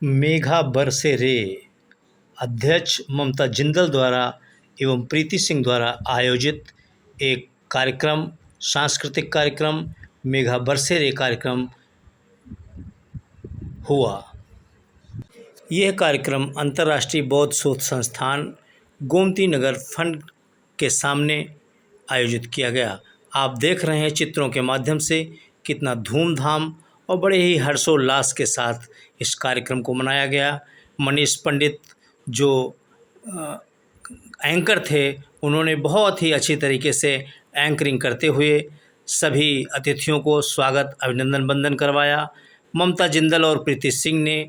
मेघा बरसे रे अध्यक्ष ममता जिंदल द्वारा एवं प्रीति सिंह द्वारा आयोजित एक कार्यक्रम, सांस्कृतिक कार्यक्रम मेघा बरसे रे कार्यक्रम हुआ। यह कार्यक्रम अंतर्राष्ट्रीय बौद्ध शोध संस्थान गोमती नगर फंड के सामने आयोजित किया गया। आप देख रहे हैं चित्रों के माध्यम से कितना धूमधाम और बड़े ही हर्षोल्लास के साथ इस कार्यक्रम को मनाया गया। मनीष पंडित जो एंकर थे, उन्होंने बहुत ही अच्छी तरीके से एंकरिंग करते हुए सभी अतिथियों को स्वागत अभिनंदन वंदन करवाया। ममता जिंदल और प्रीति सिंह ने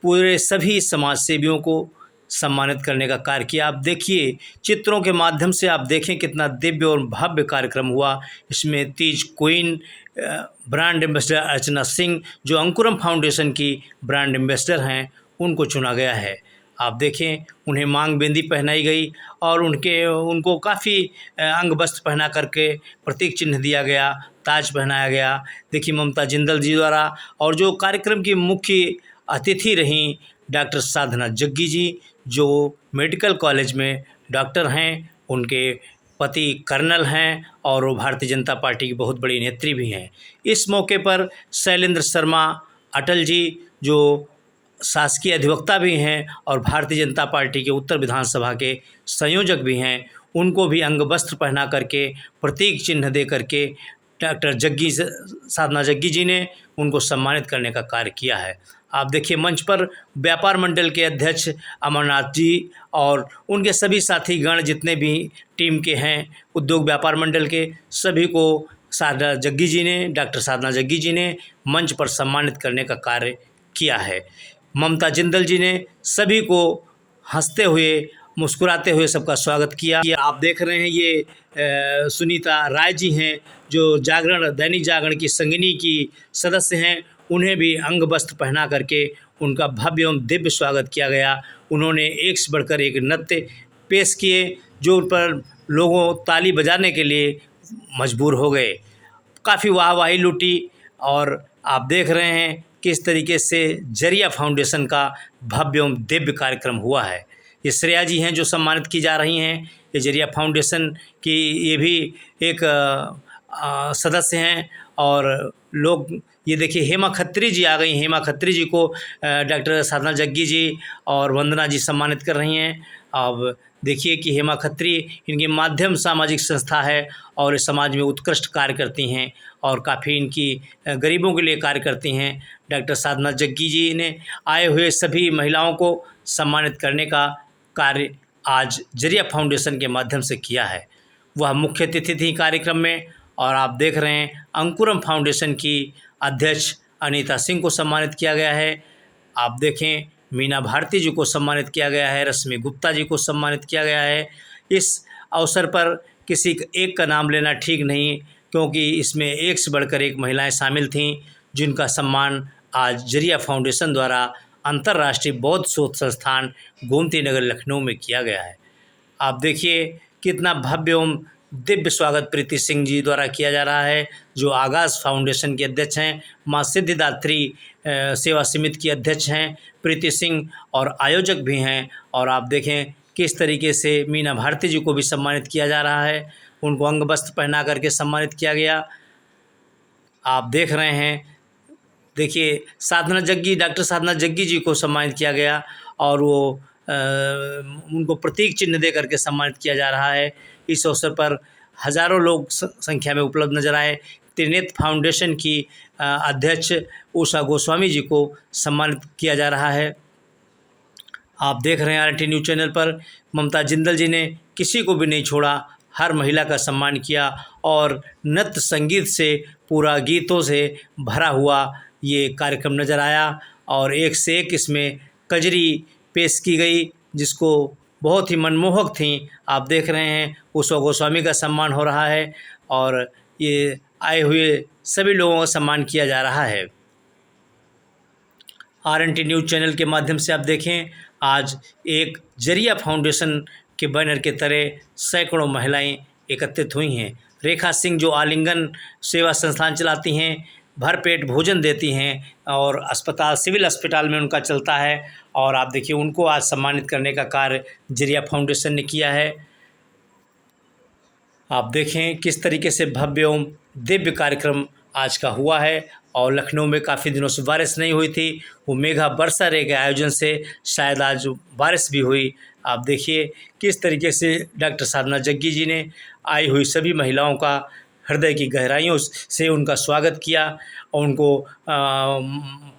पूरे सभी समाज सेवियों को सम्मानित करने का कार्य किया। आप देखिए चित्रों के माध्यम से, आप देखें कितना दिव्य और भव्य कार्यक्रम हुआ। इसमें Teej queen brand ambassador Archana Singh, जो अंकुरम फाउंडेशन की ब्रांड एम्बेसडर हैं, उनको चुना गया है। आप देखें उन्हें मांग बिंदी पहनाई गई और उनको काफ़ी अंग वस्त्र पहना करके प्रतीक चिन्ह दिया गया, ताज पहनाया गया। देखिए ममता जिंदल जी द्वारा, और जो कार्यक्रम की मुख्य अतिथि रहीं डॉक्टर साधना जग्गी जी, जो मेडिकल कॉलेज में डॉक्टर हैं, उनके पति कर्नल हैं और वो भारतीय जनता पार्टी की बहुत बड़ी नेत्री भी हैं। इस मौके पर शैलेंद्र शर्मा अटल जी, जो शासकीय अधिवक्ता भी हैं और भारतीय जनता पार्टी के उत्तर विधानसभा के संयोजक भी हैं, उनको भी अंग वस्त्र पहना करके प्रतीक चिन्ह दे करके डॉक्टर साधना जग्गी जी ने उनको सम्मानित करने का कार्य किया है। आप देखिए मंच पर व्यापार मंडल के अध्यक्ष अमरनाथ जी और उनके सभी साथी गण जितने भी टीम के हैं उद्योग व्यापार मंडल के, सभी को डॉक्टर साधना जग्गी जी ने मंच पर सम्मानित करने का कार्य किया है। ममता जिंदल जी ने सभी को हंसते हुए मुस्कुराते हुए सबका स्वागत किया। आप देख रहे हैं ये सुनीता राय जी हैं, जो दैनिक जागरण की संगिनी की सदस्य हैं। उन्हें भी अंग वस्त्र पहना करके उनका भव्य एवं दिव्य स्वागत किया गया। उन्होंने एक से बढ़कर एक नृत्य पेश किए, जो उन पर लोगों ताली बजाने के लिए मजबूर हो गए। काफ़ी वाहवाही लूटी और आप देख रहे हैं किस तरीके से जरिया फाउंडेशन का भव्य एवं दिव्य कार्यक्रम हुआ है। ये श्रेया जी हैं जो सम्मानित की जा रही हैं। ये जरिया फाउंडेशन की ये भी एक सदस्य हैं। और लोग ये देखिए हेमा खत्री जी आ गई। हेमा खत्री जी को डॉक्टर साधना जग्गी जी और वंदना जी सम्मानित कर रही हैं। अब देखिए कि हेमा खत्री, इनकी माध्यम सामाजिक संस्था है और इस समाज में उत्कृष्ट कार्य करती हैं और काफ़ी इनकी गरीबों के लिए कार्य करती हैं। डॉक्टर साधना जग्गी जी ने आए हुए सभी महिलाओं को सम्मानित करने का कार्य आज जरिया फाउंडेशन के माध्यम से किया है। वह मुख्य अतिथि थी कार्यक्रम में। और आप देख रहे हैं अंकुरम फाउंडेशन की अध्यक्ष अनीता सिंह को सम्मानित किया गया है। आप देखें मीना भारती जी को सम्मानित किया गया है, रश्मि गुप्ता जी को सम्मानित किया गया है। इस अवसर पर किसी एक का नाम लेना ठीक नहीं, क्योंकि इसमें एक से बढ़कर एक महिलाएं शामिल थीं, जिनका सम्मान आज जरिया फाउंडेशन द्वारा अंतर्राष्ट्रीय बौद्ध शोध संस्थान गोमती नगर लखनऊ में किया गया है। आप देखिए कितना भव्य एवं दिव्य स्वागत प्रीति सिंह जी द्वारा किया जा रहा है, जो आगाज़ फाउंडेशन के अध्यक्ष हैं। माँ सिद्धिदात्री सेवा समिति की अध्यक्ष हैं प्रीति सिंह और आयोजक भी हैं। और आप देखें किस तरीके से मीना भारती जी को भी सम्मानित किया जा रहा है, उनको अंग वस्त्र पहना करके सम्मानित किया गया। आप देख रहे हैं, देखिए डॉक्टर साधना जग्गी जी को सम्मानित किया गया और वो उनको प्रतीक चिन्ह दे करके सम्मानित किया जा रहा है। इस अवसर पर हज़ारों लोग संख्या में उपलब्ध नजर आए। त्रिनेत्र फाउंडेशन की अध्यक्ष उषा गोस्वामी जी को सम्मानित किया जा रहा है। आप देख रहे हैं RNT न्यूज़ चैनल पर ममता जिंदल जी ने किसी को भी नहीं छोड़ा, हर महिला का सम्मान किया और नृत्य संगीत से पूरा गीतों से भरा हुआ ये कार्यक्रम नज़र आया। और एक से एक इसमें कजरी पेश की गई, जिसको बहुत ही मनमोहक थी। आप देख रहे हैं उषा गोस्वामी का सम्मान हो रहा है और ये आए हुए सभी लोगों का सम्मान किया जा रहा है। RNT न्यूज़ चैनल के माध्यम से आप देखें, आज एक जरिया फाउंडेशन के बैनर के तरह सैकड़ों महिलाएं एकत्रित हुई हैं। रेखा सिंह जो आलिंगन सेवा संस्थान चलाती हैं, भरपेट भोजन देती हैं और अस्पताल सिविल अस्पताल में उनका चलता है। और आप देखिए उनको आज सम्मानित करने का कार्य जरिया फाउंडेशन ने किया है। आप देखें किस तरीके से भव्य एवं दिव्य कार्यक्रम आज का हुआ है। और लखनऊ में काफ़ी दिनों से बारिश नहीं हुई थी, वो मेघा वर्षा रे के आयोजन से शायद आज बारिश भी हुई। आप देखिए किस तरीके से डॉक्टर साधना जग्गी जी ने आई हुई सभी महिलाओं का हृदय की गहराइयों से उनका स्वागत किया और उनको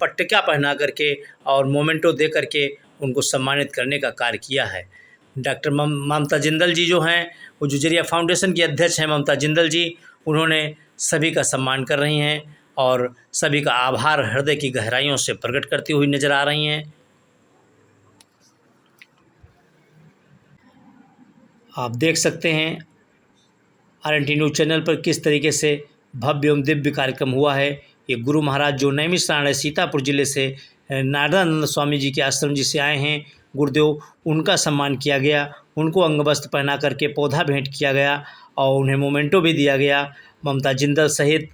पट्टिका पहना करके और मोमेंटो दे करके उनको सम्मानित करने का कार्य किया है। डॉक्टर ममता जिंदल जी जो हैं, वो जुजरिया फाउंडेशन की अध्यक्ष हैं ममता जिंदल जी, उन्होंने सभी का सम्मान कर रही हैं और सभी का आभार हृदय की गहराइयों से प्रकट करती हुई नजर आ रही हैं। आप देख सकते हैं RNT न्यूज़ चैनल पर किस तरीके से भव्य एवं दिव्य कार्यक्रम हुआ है। ये गुरु महाराज जो नैमिषारण्य सीतापुर जिले से नारदानंद स्वामी जी के आश्रम जी से आए हैं गुरुदेव, उनका सम्मान किया गया, उनको अंगवस्त्र पहना करके पौधा भेंट किया गया और उन्हें मोमेंटो भी दिया गया। ममता जिंदल सहित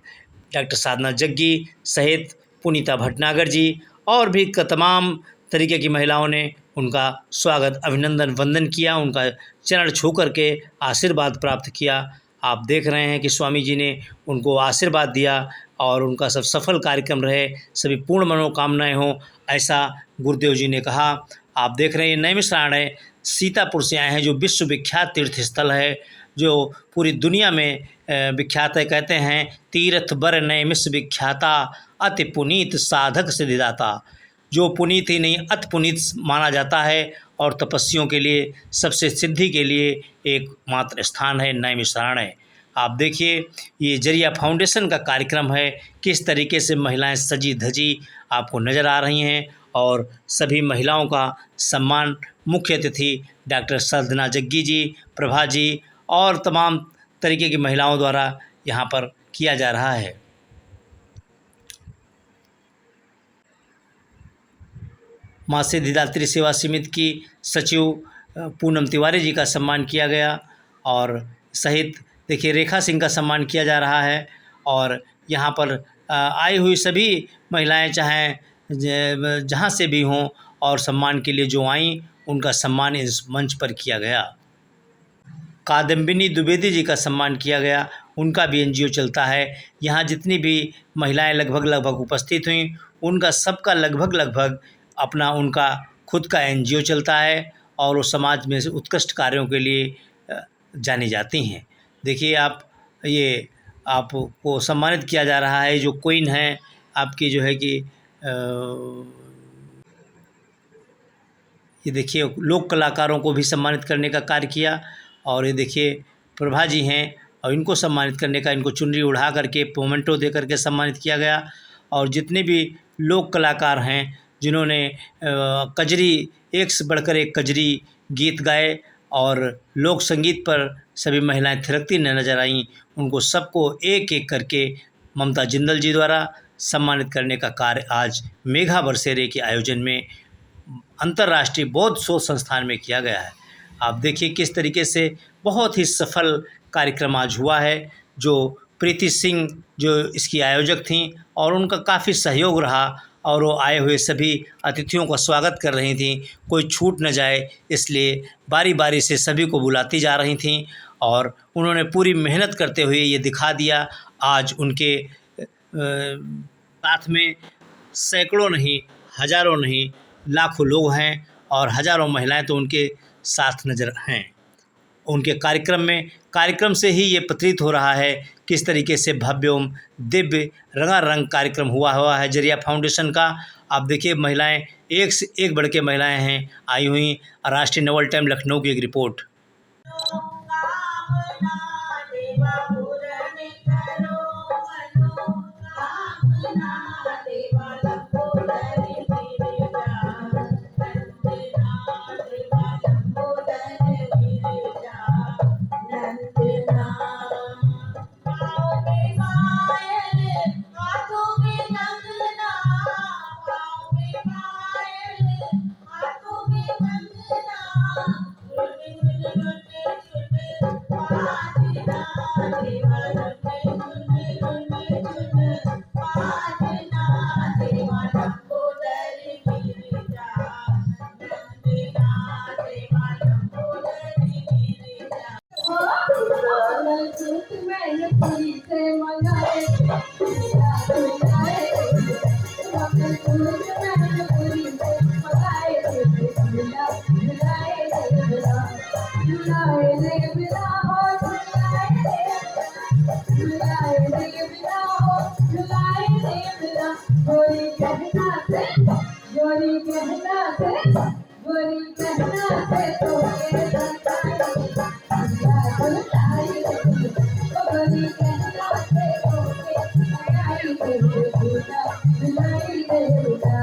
डॉक्टर साधना जग्गी सहित पुनीता भटनागर जी और भी तमाम तरीके की महिलाओं ने उनका स्वागत अभिनंदन वंदन किया, उनका चरण छू करके आशीर्वाद प्राप्त किया। आप देख रहे हैं कि स्वामी जी ने उनको आशीर्वाद दिया और उनका सब सफल कार्यक्रम रहे, सभी पूर्ण मनोकामनाएं हों, ऐसा गुरुदेव जी ने कहा। आप देख रहे हैं नैमिषारण्य सीतापुर से आए हैं जो विश्व विख्यात तीर्थ स्थल है, जो पूरी दुनिया में विख्यात है। कहते हैं तीर्थ बर नैमिष विख्याता अति पुनीत साधक सिद्धिदाता, जो पुनीत ही नहीं अति पुनीत माना जाता है और तपस्वियों के लिए सबसे सिद्धि के लिए एकमात्र स्थान है नैमिषारण्य। आप देखिए ये जरिया फाउंडेशन का कार्यक्रम है, किस तरीके से महिलाएं सजी धजी आपको नज़र आ रही हैं और सभी महिलाओं का सम्मान मुख्य अतिथि डॉक्टर साधना जग्गी जी, प्रभा जी और तमाम तरीके की महिलाओं द्वारा यहाँ पर किया जा रहा है। माँ सिद्धिदात्री सेवा समिति की सचिव पूनम तिवारी जी का सम्मान किया गया और सहित देखिए रेखा सिंह का सम्मान किया जा रहा है। और यहाँ पर आई हुई सभी महिलाएं चाहें जहाँ से भी हों और सम्मान के लिए जो आईं, उनका सम्मान इस मंच पर किया गया। कादम्बिनी द्विवेदी जी का सम्मान किया गया, उनका भी NGO चलता है। यहाँ जितनी भी महिलाएं लगभग उपस्थित हुईं, उनका सबका लगभग अपना उनका खुद का NGO चलता है और वो समाज में से उत्कृष्ट कार्यों के लिए जानी जाती हैं। देखिए आप ये आपको सम्मानित किया जा रहा है, जो क्वीन है आपकी जो है कि ये देखिए लोक कलाकारों को भी सम्मानित करने का कार्य किया। और ये देखिए प्रभा जी हैं और इनको सम्मानित करने का, इनको चुनरी उड़ा करके मोमेंटो दे करके सम्मानित किया गया। और जितने भी लोक कलाकार हैं जिन्होंने कजरी एक से बढ़कर एक कजरी गीत गाए और लोक संगीत पर सभी महिलाएं थिरकती नजर आईं, उनको सबको एक एक करके ममता जिंदल जी द्वारा सम्मानित करने का कार्य आज मेघा बरसेरे के आयोजन में अंतर्राष्ट्रीय बौद्ध शोध संस्थान में किया गया है। आप देखिए किस तरीके से बहुत ही सफल कार्यक्रम आज हुआ है। जो प्रीति सिंह जो इसकी आयोजक थीं और उनका काफ़ी सहयोग रहा और वो आए हुए सभी अतिथियों का स्वागत कर रही थीं, कोई छूट न जाए इसलिए बारी बारी से सभी को बुलाती जा रही थीं। और उन्होंने पूरी मेहनत करते हुए ये दिखा दिया। आज उनके साथ में सैकड़ों नहीं, हज़ारों नहीं, लाखों लोग हैं और हज़ारों महिलाएं तो उनके साथ नज़र हैं। उनके कार्यक्रम से ही ये प्रतीत हो रहा है किस तरीके से भव्य एवं दिव्य रंगारंग कार्यक्रम हुआ है जरिया फाउंडेशन का। आप देखिए महिलाएं एक से एक बढ़ के महिलाएं हैं आई हुई। राष्ट्रीय नवल टाइम लखनऊ की एक रिपोर्ट। गोरी कहना से तो के सुलताई गोरी कहना से तो के सुलताई देवता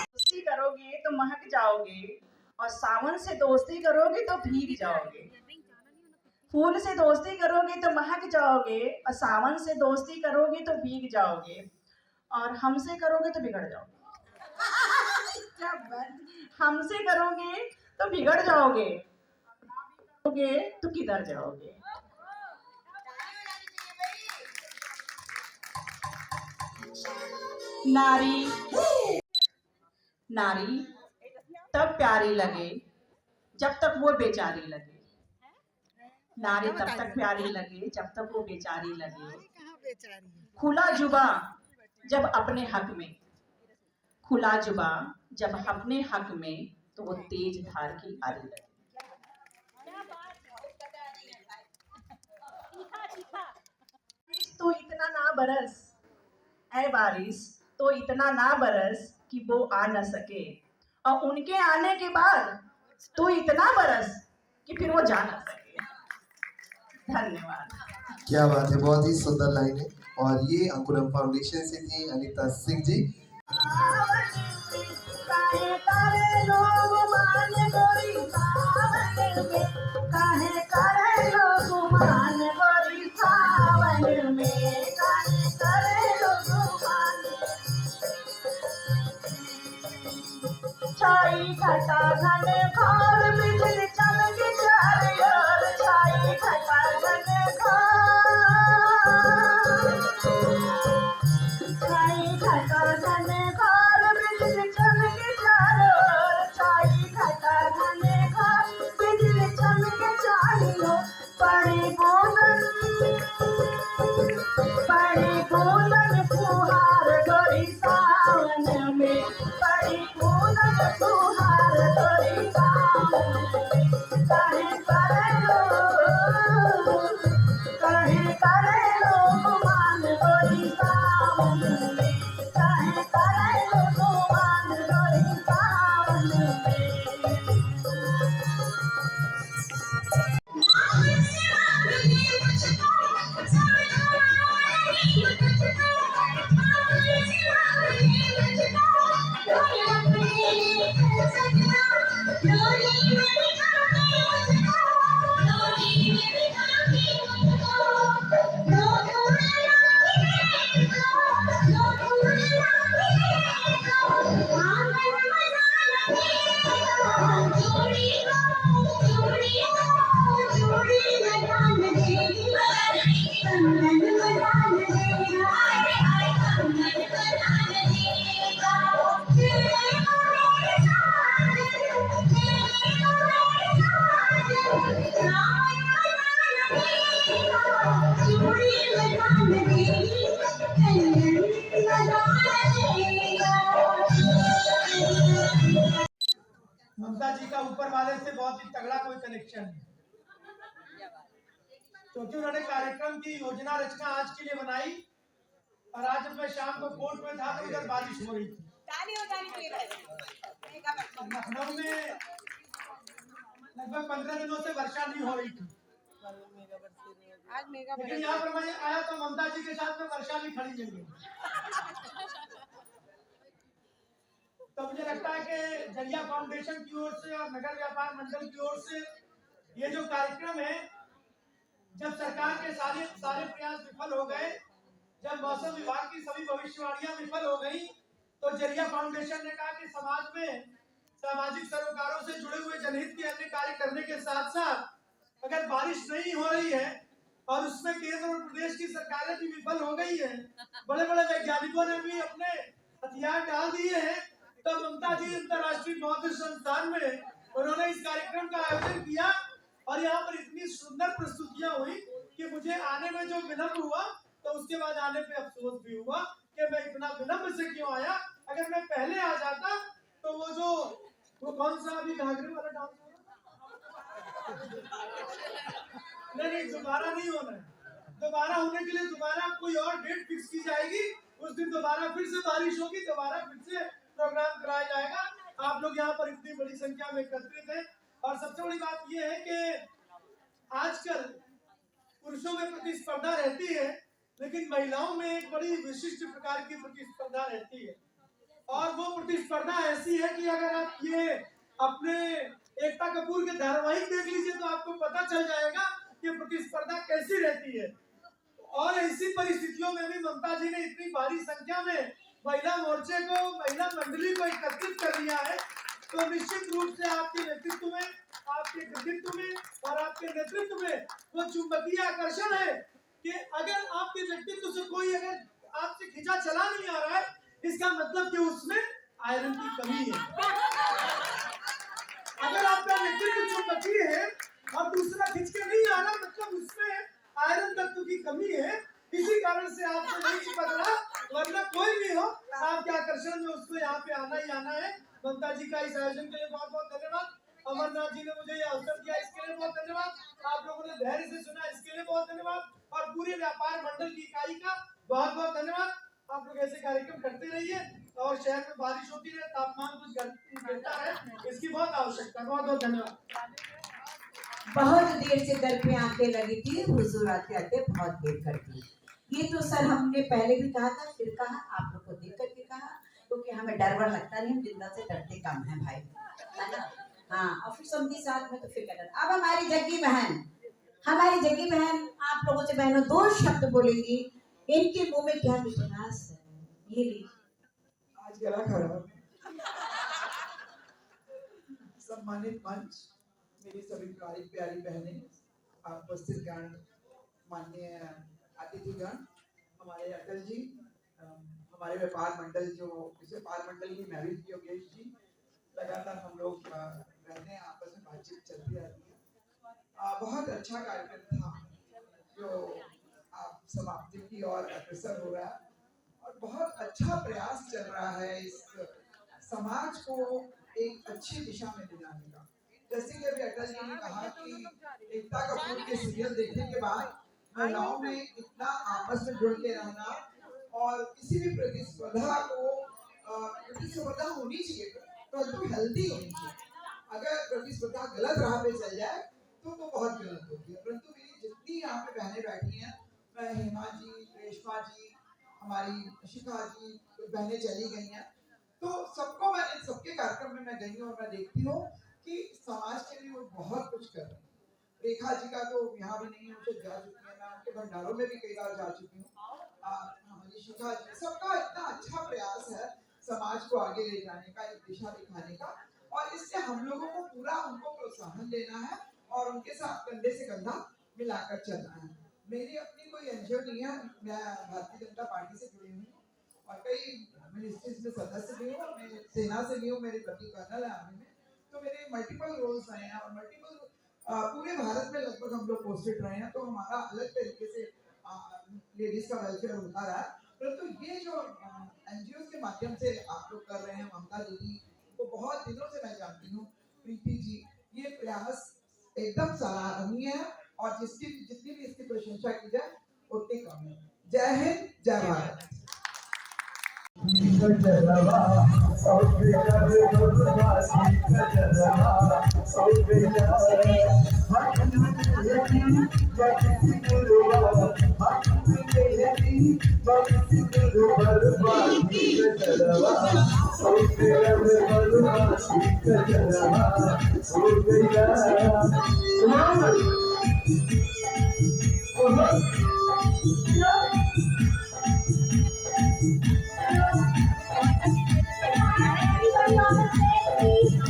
दोस्ती करोगे तो महक जाओगे और सावन से दोस्ती करोगे तो भीग जाओगे। फूल से दोस्ती करोगे तो महक जाओगे और सावन से दोस्ती करोगे तो भीग जाओगे और हमसे करोगे तो बिगड़ जाओगे। क्या बात, हमसे करोगे तो बिगड़ जाओगे, करोगे तो किधर जाओगे। नारी नारी तब प्यारी लगे जब तक वो बेचारी लगे। नारी तब तक प्यारी लगे जब तक वो बेचारी लगे। खुला जुबा जब अपने हक में, खुला जुबा जब अपने हक में तो वो तेज धार की आरी लगे। तो इतना ना बरस ऐ बारिश, तो इतना ना बरस कि वो आ न सके और उनके आने के बाद तो इतना बरस कि फिर वो जा न सके। धन्यवाद। क्या बात है, बहुत ही सुंदर लाइन है। और ये अंकुरम फाउंडेशन से थी अनीता सिंह जी। छाई घटा घन घोर बिजली चमक चार ओर, छाई घटा घन छाई घटा घन घोर बिजली चमक चार ओर, छाई घटा घन घोर बिजली चमक चार ओर। पड़ी बूंदन फुहार गोरी सावन में, पड़ी बूंदन फुहार गोरी सावन में। कहे करे लो गुमान गोरी सावन में, कहे करे लो गुमान गोरी सावन में। वाले से बहुत ही तगड़ा कोई कनेक्शन है, क्योंकि उन्होंने कार्यक्रम की योजना रचना आज के लिए बनाई। और आज जब मैं शाम को कोर्ट में था तो उधर बारिश हो रही थी। लखनऊ में लगभग 15 दिनों से वर्षा नहीं हो रही थी, लेकिन यहाँ पर मैं आया तो ममता जी के साथ में वर्षा भी खड़ी मिल गई। तो मुझे लगता है कि जरिया फाउंडेशन की ओर से और नगर व्यापार मंडल की ओर से ये जो कार्यक्रम है, जब सरकार के सारे प्रयास विफल हो गए, जब मौसम विभाग की सभी भविष्यवाणियां विफल हो गई, तो जरिया फाउंडेशन ने कहा कि समाज में सामाजिक सरोकारों से जुड़े हुए जनहित के अन्य कार्य करने के साथ साथ अगर बारिश नहीं हो रही है और उसमें केंद्र और प्रदेश की सरकारें भी विफल हो गई है, बड़े बड़े वैज्ञानिकों ने भी अपने हथियार डाल दिए हैं, तो ममता जी अंतर्राष्ट्रीय बौद्ध संस्थान में उन्होंने इस कार्यक्रम का आयोजन किया। और यहाँ पर इतनी सुंदर प्रस्तुतियां हुई कि मुझे आने में जो विलम्ब हुआ तो उसके बाद आने पे अफसोस भी हुआ कि मैं इतना विलम्ब से क्यों आया। अगर मैं पहले आ जाता तो वो कौन सा अभी घाघरे वाला डांस नहीं, दोबारा नहीं होना है। दोबारा होने के लिए दोबारा कोई और डेट फिक्स की जाएगी, उस दिन दोबारा फिर से बारिश होगी, दोबारा फिर से प्रोग्राम कराया जाएगा। आप लोग यहाँ पर इतनी बड़ी संख्या में एकत्रित हैं। और सबसे बड़ी बात यह है कि आजकल पुरुषों में प्रतिस्पर्धा रहती है, लेकिन महिलाओं में एक बड़ी विशिष्ट प्रकार की प्रतिस्पर्धा रहती है। और वो प्रतिस्पर्धा ऐसी है कि अगर आप ये अपने एकता कपूर के धारावाहिक देख लीजिए तो आपको पता चल जाएगा कि प्रतिस्पर्धा कैसी रहती है। और ऐसी परिस्थितियों में भी ममता जी ने इतनी भारी संख्या में महिला मोर्चे को, महिला मंडली को एकत्रित कर लिया है, तो निश्चित रूप से आपके व्यक्तित्व में, आपके कृतित्व में और आपके नेतृत्व में वो चुंबकीय आकर्षण है कि अगर आपके व्यक्तित्व से कोई अगर आपसे खींचा चला नहीं आ रहा है, इसका मतलब कि उसमें आयरन की कमी है। अगर आपका व्यक्तित्व चुंबकीय है और दूसरा खींच के नहीं आ रहा, मतलब उसमें आयरन तत्व की कमी है। इसी कारण से आपको नहीं चिपक रहा, वरना कोई भी हो आपके आकर्षण में उसको यहाँ पे आना ही आना है। ममता जी का इस आयोजन के लिए बहुत बहुत धन्यवाद। अमरनाथ जी ने मुझे ये अवसर दिया, इसके लिए बहुत धन्यवाद। आप लोगों ने धैर्य से सुना, इसके लिए बहुत धन्यवाद। और पूरे व्यापार मंडल की इकाई का बहुत बहुत धन्यवाद। आप लोग ऐसे कार्यक्रम करते रहिए और शहर में बारिश होती रहे, तापमान कुछ गिरता है, इसकी बहुत आवश्यकता है। बहुत बहुत धन्यवाद। बहुत देर से दर पे आंखें लगी थी, हुजूर आते आते बहुत देर कर दी। ये तो सर हमने पहले भी कहा था, फिर कहा, आप लोग को देख करके कहा, क्योंकि हमें डर वर लगता नहीं, हम जिंदा से डरते कम है भाई, है ना। हाँ, और फिर समझी साथ में तो फिर क्या। अब हमारी जग्गी बहन आप लोगों से बहनों 2 शब्द बोलेंगी। इनके मुंह में क्या मिठास है, ये लीजिए। आज गला खराब। सम्मानित मंच, मेरी सभी प्यारी बहनें, उपस्थित गण, माननीय अतिथिगण, हमारे अटल जी, हमारे व्यापार मंडल, जो इस व्यापार मंडल की मैं भी योगेश जी, लगातार हम लोग रहते हैं, आपस में बातचीत चलती रहती है। बहुत अच्छा कार्यक्रम था जो आप समाप्ति की ओर अग्रसर हो रहा है, और बहुत अच्छा प्रयास चल रहा है इस समाज को एक अच्छी दिशा में ले जाने का। जैसे कि अभी अटल जी ने कहा कि एकता कपूर के सीरियल देखने के बाद महिलाओं में इतना आपस में जुड़ के रहना और किसी भी प्रतिस्पर्धा को प्रतिस्पर्धा होनी चाहिए, परंतु हेल्दी होनी चाहिए। अगर प्रतिस्पर्धा गलत राह पे चल जाए तो वो बहुत गलत होती है। परंतु मेरी जितनी यहाँ पे बहनें बैठी हैं, हेमा जी, रेशमा जी, हमारी शिखा जी, बहनें चली गई हैं, तो सबको मैं इन सबके कार्यक्रम में मैं गई हूँ और मैं देखती हूँ कि समाज के लिए वो बहुत कुछ कर रही है। रेखा जी का तो यहाँ भी नहीं है, उसे जा चुकी है, मैं उनके भंडारों में भी कई बार जा चुकी हूँ। हमारी शिखा जी, सबका इतना अच्छा प्रयास है समाज को आगे ले जाने का, एक दिशा दिखाने का, और इससे हम लोगों को पूरा उनको प्रोत्साहन देना है और उनके साथ कंधे से कंधा मिलाकर चलना है। मेरी अपनी कोई एनजीओ नहीं है, मैं भारतीय जनता पार्टी से जुड़ी हुई हूँ और कई मिनिस्ट्रीज में सदस्य भी हूँ, मैं सेना से भी हूँ, मेरे पति कर्नल है आर्मी में, तो मेरे मल्टीपल रोल्स रहे हैं और मल्टीपल पूरे भारत में लगभग हम लोग पोस्टेड रहे हैं, तो हमारा अलग तरीके से लेडीज का वेलफेयर होता रहा है। परंतु ये जो एनजीओ के माध्यम से आप लोग कर रहे हैं, ममता दीदी को बहुत दिनों से मैं जानती हूँ, प्रीति जी, ये प्रयास एकदम सराहनीय है और जिसकी जितनी भी इसकी प्रशंसा की जाए उतनी कम है। जय हिंद, जय भारत।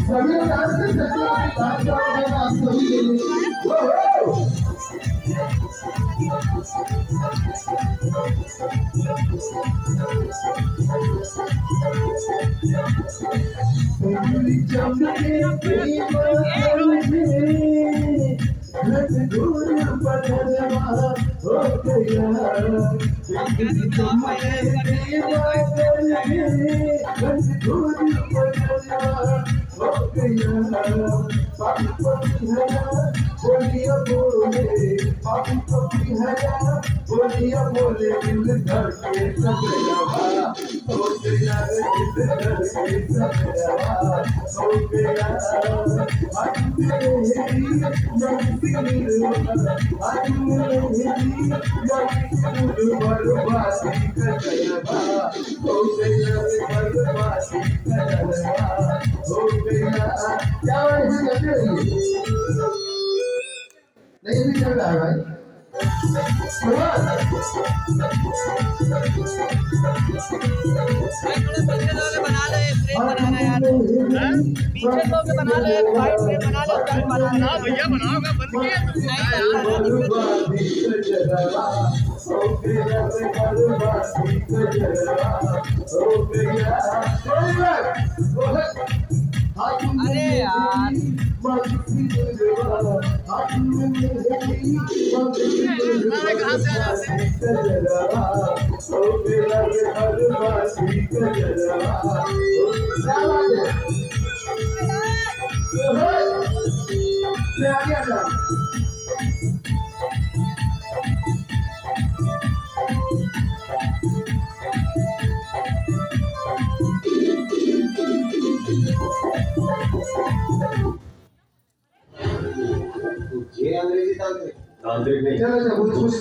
सभी लोग डांस कर सकते हैं, डांस करोगे ना आप सभी के लिए। नहीं भी चल रहा है भाई। पीछे लोग बना ले, साइड में बना ले, उधर बना ले। भैया बनाओगे बंद किया अरे यार कहाँ से आ ये अंग्रेजी तांत्रिक नहीं। चलो चलो कुछ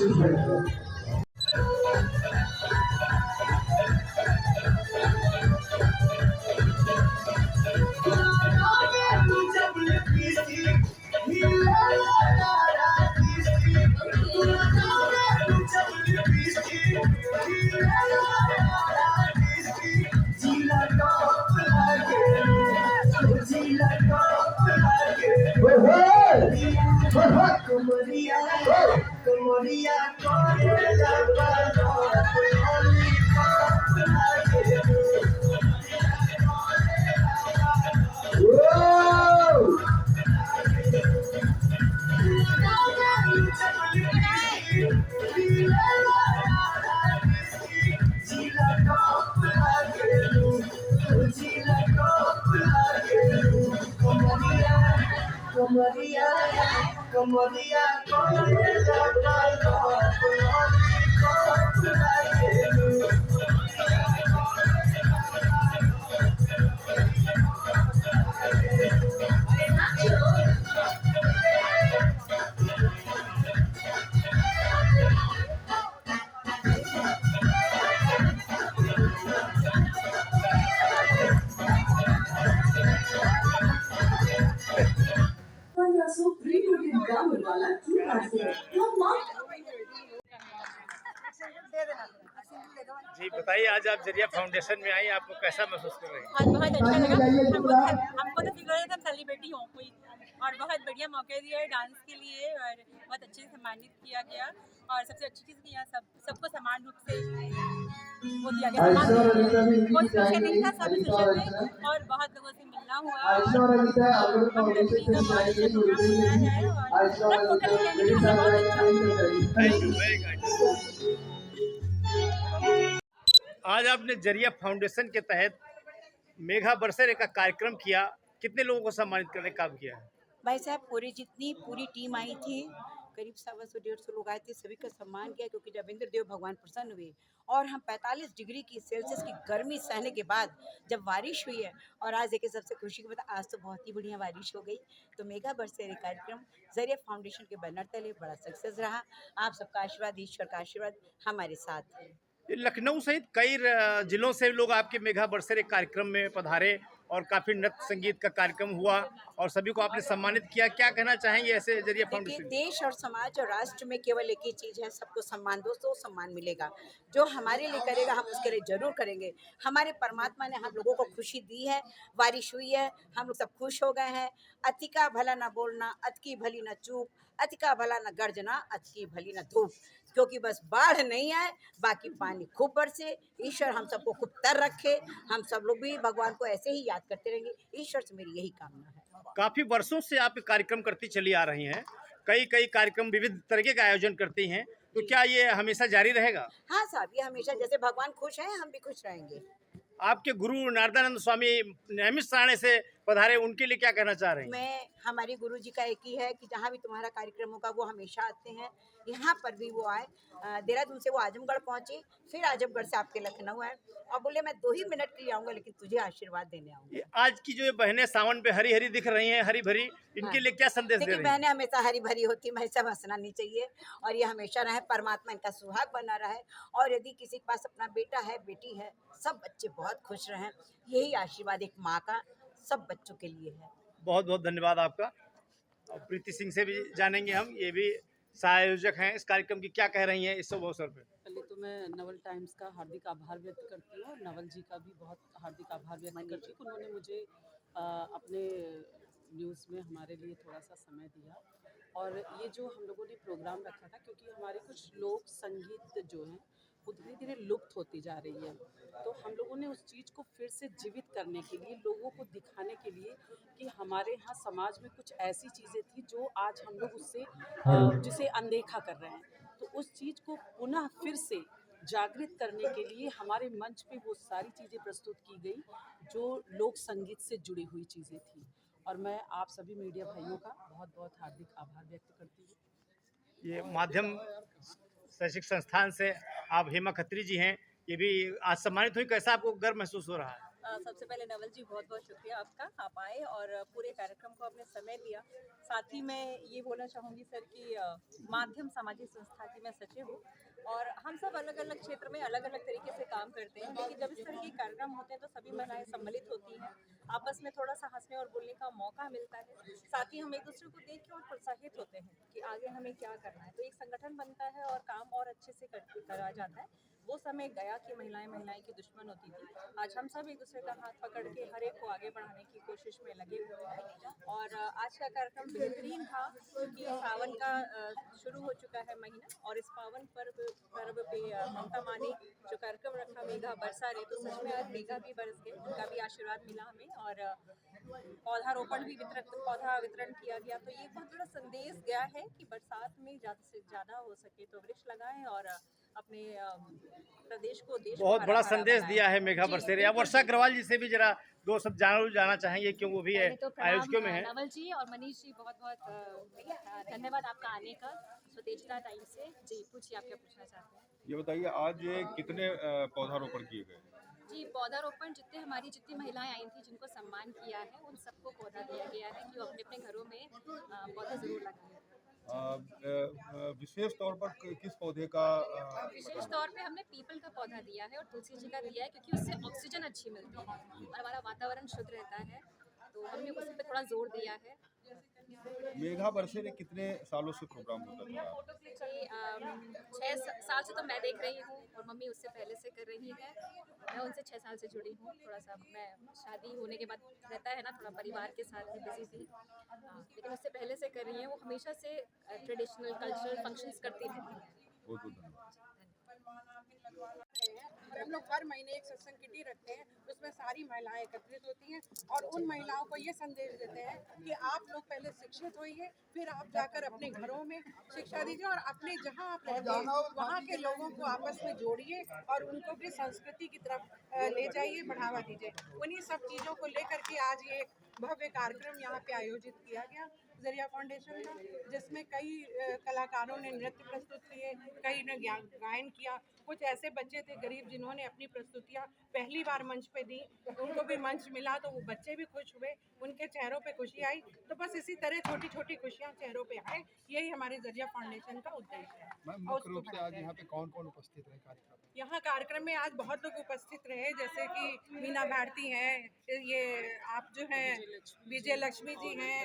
जी बताइए, आज आप जरिया फाउंडेशन में आई, आपको कैसा महसूस कर रहे हैं? आज बहुत अच्छा लगा। हमको तो फिगर है हम सेलिब्रिटी हों कोई, और बहुत बढ़िया मौके दिए डांस के लिए और बहुत अच्छे से सम्मानित किया गया। और सबसे अच्छी चीज़ किया सबको समान रूप से वो दिया गया, कोई स्पेशल नहीं था, सब स्पेशल थे और बहुत लोगों से मिलना हुआ और हमने पूरी का बहुत अच्छा प्रोग्राम बनाया है और सब फोकस किया कि हमें बहुत अच्छा। Thank you, very good. आज आपने जरिया फाउंडेशन के तहत मेघा बरसरे का कार्यक्रम किया, कितने लोगों को सम्मानित करने का काम किया है? भाई साहब पूरी टीम आई थी, करीब 125-150 लोग आए थे, सभी का सम्मान किया क्योंकि रविंद्र देव भगवान प्रसन्न हुए और हम 45 डिग्री की सेल्सियस की गर्मी सहने के बाद जब बारिश हुई है और आज देखिए सबसे खुशी की बात आज तो बहुत ही बढ़िया बारिश हो गई। तो मेगा बरसेरे कार्यक्रम जरिए फाउंडेशन के बैनर तले बड़ा सक्सेस रहा। आप सबका आशीर्वाद, ईश्वर का आशीर्वाद हमारे साथ है। ये लखनऊ सहित कई जिलों से लोग आपके मेघा बरसरे कार्यक्रम में पधारे और काफी नृत्य संगीत का कार्यक्रम हुआ और सभी को आपने सम्मानित किया। क्या कहना चाहेंगे ऐसे जरिए देखिए फाउंडेशन? देश और समाज और राष्ट्र में केवल एक ही चीज है, सबको सम्मान दो तो सम्मान मिलेगा। जो हमारे लिए करेगा हम उसके लिए जरूर करेंगे। हमारे परमात्मा ने हम लोगों को खुशी दी है, बारिश हुई है, हम लोग सब खुश हो गए हैं। अति का भला न बोलना, अति की भली न चूप, अति का भला न गर्जना, अति की भली न धूप। क्योंकि बस बाढ़ नहीं आए, बाकी पानी खूब बरसे। ईश्वर हम सबको खूब तर रखे, हम सब लोग भी भगवान को ऐसे ही याद करते रहेंगे। ईश्वर से मेरी यही कामना है। काफी वर्षों से आप कार्यक्रम करती चली आ रही हैं, कई कई कार्यक्रम विविध तरीके का आयोजन करती हैं, तो क्या ये हमेशा जारी रहेगा? हाँ साहब, ये हमेशा जैसे भगवान खुश हैं हम भी खुश रहेंगे। आपके गुरु नारदानंद स्वामी नियमित सराहने से पधारे, उनके लिए क्या कहना चाह रहे हैं? मैं हमारे गुरु जी का एक ही है कि जहाँ भी तुम्हारा कार्यक्रम होगा वो हमेशा आते हैं, यहाँ पर भी वो आए। देहरादून से वो आजमगढ़ पहुँचे, फिर आजमगढ़ से आपके लखनऊ आए और बोले मैं 2 ही मिनट के लिए आऊँगा लेकिन तुझे आशीर्वाद देने आऊँगा। ये आज की जो ये बहनें सावन पे हरी हरी दिख रही हैं, हरी भरी, इनके लिए क्या संदेश दे देखिए रही हैं? बहनें हमेशा हरी भरी होती हैं, हमेशा हंसना नहीं चाहिए और ये हमेशा रहे, परमात्मा इनका सुहाग बना रहे। और यदि किसी के पास अपना बेटा है, बेटी है, सब बच्चे बहुत खुश रहें, यही आशीर्वाद एक माँ का सब बच्चों के लिए है। बहुत बहुत धन्यवाद आपका। और प्रीति सिंह से भी जानेंगे हम, ये भी सह-आयोजक हैं इस कार्यक्रम की, क्या कह रही हैं इस शुभ अवसर पे? पहले तो मैं नवल टाइम्स का हार्दिक आभार व्यक्त करती हूँ और नवल जी का भी बहुत हार्दिक आभार व्यक्त करती हूँ कि उन्होंने मुझे अपने न्यूज़ में हमारे लिए थोड़ा सा समय दिया। और ये जो हम लोगों ने प्रोग्राम रखा था, क्योंकि हमारे कुछ लोक संगीत जो हैं वो धीरे धीरे लुप्त होती जा रही है, तो हम लोगों ने उस चीज़ को फिर से जीवित करने के लिए, लोगों को दिखाने के लिए कि हमारे यहाँ समाज में कुछ ऐसी चीज़ें थी जो आज हम लोग उससे जिसे अनदेखा कर रहे हैं, तो उस चीज़ को पुनः फिर से जागृत करने के लिए हमारे मंच पे वो सारी चीज़ें प्रस्तुत की गई जो लोक संगीत से जुड़ी हुई चीज़ें थी। और मैं आप सभी मीडिया भाइयों का बहुत बहुत हार्दिक आभार व्यक्त करती हूँ। ये माध्यम शैक्षिक संस्थान से आप हेमा खत्री जी हैं, ये भी आज सम्मानित हुई, कैसा आपको गर्व महसूस हो रहा है? सबसे पहले नवल जी बहुत बहुत शुक्रिया आपका, आप आए और पूरे कार्यक्रम को आपने समय दिया। साथ ही मैं ये बोलना चाहूँगी सर कि माध्यम सामाजिक संस्था की मैं सचिव हूँ और हम सब अलग अलग क्षेत्र में अलग अलग तरीके से काम करते हैं, लेकिन जब इस तरह के कार्यक्रम होते हैं तो सभी महिलाएं सम्मिलित होती हैं, आपस में थोड़ा सा हंसने और बोलने का मौका मिलता है। साथ ही हम एक दूसरे को देख के और प्रोत्साहित होते हैं कि आगे हमें क्या करना है, तो एक संगठन बनता है और काम और अच्छे से करा जाता है। वो समय गया कि महिलाएं की दुश्मन होती थी, आज हम सब एक दूसरे का हाथ पकड़ के हर एक को आगे बढ़ाने की कोशिश में लगे हुए हैं। और आज का कार्यक्रम बेहतरीन था क्योंकि सावन का शुरू हो चुका है महीना और इस पावन पर्व पे ममता माँ ने जो कार्यक्रम रखा मेघा बरसा रे, तो सच में आज मेघा भी बरस गए, उनका भी आशीर्वाद मिला हमें और पौधा वितरण किया गया। तो ये बहुत बड़ा संदेश गया है कि बरसात में ज़्यादा से ज़्यादा हो सके तो वृक्ष लगाएं और अपने प्रदेश को, देश को बहुत बड़ा हरा-भरा संदेश बनाएं। दिया है मेघा जी, बरसेरे। अब वर्षा अग्रवाल जी से भी जरा 2 शब्द जाना चाहेंगे, क्यों वो भी पहले तो आयोजकों में है। प्रणाम नवल जी और मनीष जी, बहुत बहुत धन्यवाद आपका आने का स्वतेजता टाइम से। जी पूछिए, आप क्या पूछना चाहते हैं? ये बताइए आज ये कितने पौधारोपण किए गए? जी पौधारोपण जितनी महिलाएं आई थी जिनको सम्मान किया है उन सबको पौधा दिया गया है कि वो अपने अपने घरों में पौधा ज़रूर लगाएं। विशेष तौर पर किस पौधे का विशेष तौर पे हमने पीपल का पौधा दिया है और तुलसी जी का दिया है क्योंकि उससे ऑक्सीजन अच्छी मिलती है और हमारा वातावरण शुद्ध रहता है, तो हमने उस पर थोड़ा जोर दिया है। मेघा बरसेरे कितने सालों से प्रोग्राम होता था? जी 6 साल से तो मैं देख रही हूँ और मम्मी उससे पहले से कर रही है, मैं उनसे 6 साल से जुड़ी हूँ। थोड़ा सा मैं शादी होने के बाद रहता है ना, थोड़ा परिवार के साथ ही बिजी थी, लेकिन उससे पहले से कर रही हैं। वो हमेशा से ट्रेडिशनल कल्चरल फंक्शंस करती रहती हैं। बहुत बहुत धन्यवाद। और हम लोग हर महीने एक सत्संग किटी रखते हैं, उसमें सारी महिलाएं एकत्रित होती हैं और उन महिलाओं को ये संदेश देते हैं कि आप लोग पहले शिक्षित होइए, फिर आप जाकर अपने घरों में शिक्षा दीजिए और अपने जहाँ आप रहते हैं वहाँ के लोगों को आपस में जोड़िए और उनको भी संस्कृति की तरफ ले जाइए, बढ़ावा दीजिए। उन्हीं सब चीज़ों को लेकर के आज ये एक भव्य कार्यक्रम यहाँ पे आयोजित किया गया। जरिया फाउंडेशन का, जिसमें कई कलाकारों ने नृत्य प्रस्तुत किए, कई ने गायन किया। कुछ ऐसे बच्चे थे गरीब जिन्होंने अपनी प्रस्तुतियाँ पहली बार मंच पे दी, उनको भी मंच मिला तो वो बच्चे भी खुश हुए, उनके चेहरों पे खुशी आई। तो बस इसी तरह छोटी छोटी खुशियाँ चेहरों पे आए, यही हमारे जरिया फाउंडेशन का उद्देश्य है। मैम, मुख्य रूप से आज यहाँ पे कौन कौन उपस्थित रहे कार्यक्रम में? यहाँ कार्यक्रम में आज बहुत लोग उपस्थित रहे, जैसे कि मीना भारती हैं, ये आप जो हैं विजय लक्ष्मी जी हैं,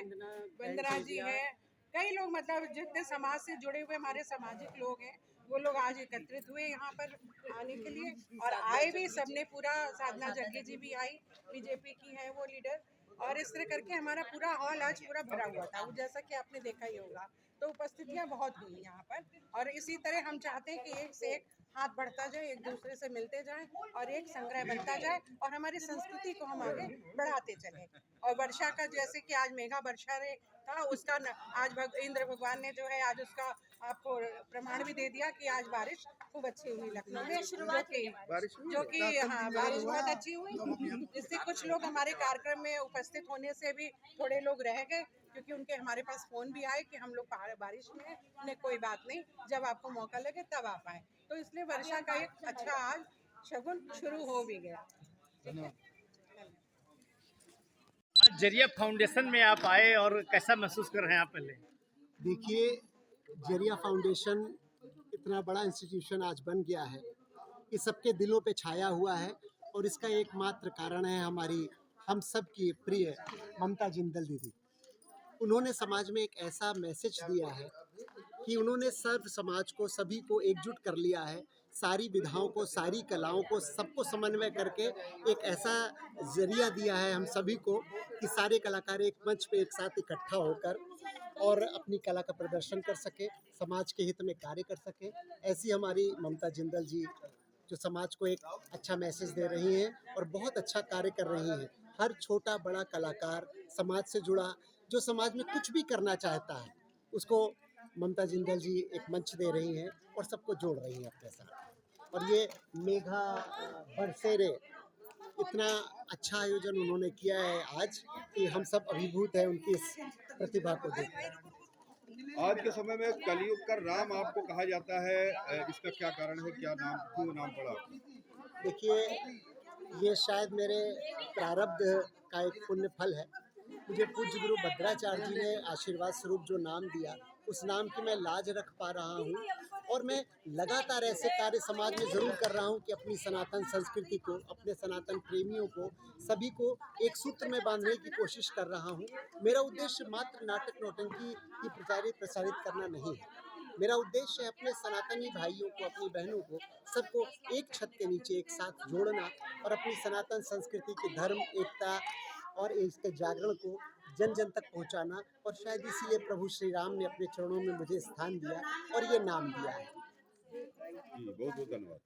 वंदना जी हैं, कई लोग मतलब जितने समाज से जुड़े हुए हमारे सामाजिक लोग हैं वो लोग आज एकत्रित हुए यहाँ पर आने के लिए, और आए भी सबने पूरा। साधना जग्गी जी भी आई, बीजेपी की है वो लीडर, और इस तरह करके हमारा पूरा हॉल आज पूरा भरा हुआ था, जैसा कि आपने देखा ही होगा। तो उपस्थितियाँ बहुत हुई यहाँ पर, और इसी तरह हम चाहते हैं कि एक से एक हाथ बढ़ता जाए, एक दूसरे से मिलते जाएं और एक संग्रह बनता जाए, और हमारी संस्कृति को हम आगे बढ़ाते चलें। और वर्षा का, जैसे कि आज मेघा वर्षा रे था, उसका आज इंद्र भगवान ने जो है आज उसका आपको प्रमाण भी दे दिया कि आज बारिश खूब अच्छी हुई लखनऊ में, जो कि हाँ बारिश बहुत अच्छी हुई। इससे कुछ लोग हमारे कार्यक्रम में उपस्थित होने से भी थोड़े लोग रह गए, क्योंकि उनके हमारे पास फ़ोन भी आए कि हम लोग बारिश में हैं। उन्हें कोई बात नहीं, जब आपको मौका लगे तब आप आएँ। तो इसलिए वर्षा का एक अच्छा आज शगुन शुरू हो भी गया। आज जरिया फाउंडेशन में आप आए और कैसा महसूस कर रहे हैं आप पहले? देखिए, जरिया फाउंडेशन इतना बड़ा इंस्टीट्यूशन आज बन गया है कि सबके दिलों पे छाया हुआ है, और इसका एकमात्र कारण है हमारी हम सब की प्रिय ममता जिंदल दीदी। उन्होंने समाज में एक ऐसा मैसेज दिया है कि उन्होंने सर्व समाज को, सभी को एकजुट कर लिया है, सारी विधाओं को, सारी कलाओं को, सबको समन्वय करके एक ऐसा जरिया दिया है हम सभी को कि सारे कलाकार एक मंच पे एक साथ इकट्ठा होकर और अपनी कला का प्रदर्शन कर सके, समाज के हित में कार्य कर सके। ऐसी हमारी ममता जिंदल जी जो समाज को एक अच्छा मैसेज दे रही हैं और बहुत अच्छा कार्य कर रही हैं। हर छोटा बड़ा कलाकार, समाज से जुड़ा, जो समाज में कुछ भी करना चाहता है, उसको ममता जिंदल जी एक मंच दे रही हैं और सबको जोड़ रही हैं अपने साथ। और ये मेघा बरसेरे, इतना अच्छा आयोजन उन्होंने किया है आज कि हम सब अभिभूत हैं उनकी इस प्रतिभा को देखकर। आज के समय में कलयुग का राम आपको कहा जाता है, इसका क्या कारण है, क्या नाम, क्यों नाम पड़ा? देखिए, ये शायद मेरे प्रारब्ध का एक पुण्य फल है। मुझे पूज्य गुरु भद्राचार्य जी ने आशीर्वाद स्वरूप जो नाम दिया, उस नाम की मैं लाज रख पा रहा हूँ, और मैं लगातार ऐसे कार्य समाज में ज़रूर कर रहा हूँ कि अपनी सनातन संस्कृति को, अपने सनातन प्रेमियों को, सभी को एक सूत्र में बांधने की कोशिश कर रहा हूँ। मेरा उद्देश्य मात्र नाटक नौटंकी की प्रसारित करना नहीं है। मेरा उद्देश्य है अपने सनातनी भाइयों को, अपनी बहनों को, सबको एक छत के नीचे एक साथ जोड़ना और अपनी सनातन संस्कृति की धर्म एकता और इसके जागरण को जन जन तक पहुंचाना। और शायद इसीलिए प्रभु श्री राम ने अपने चरणों में मुझे स्थान दिया और ये नाम दिया है। बहुत बहुत धन्यवाद।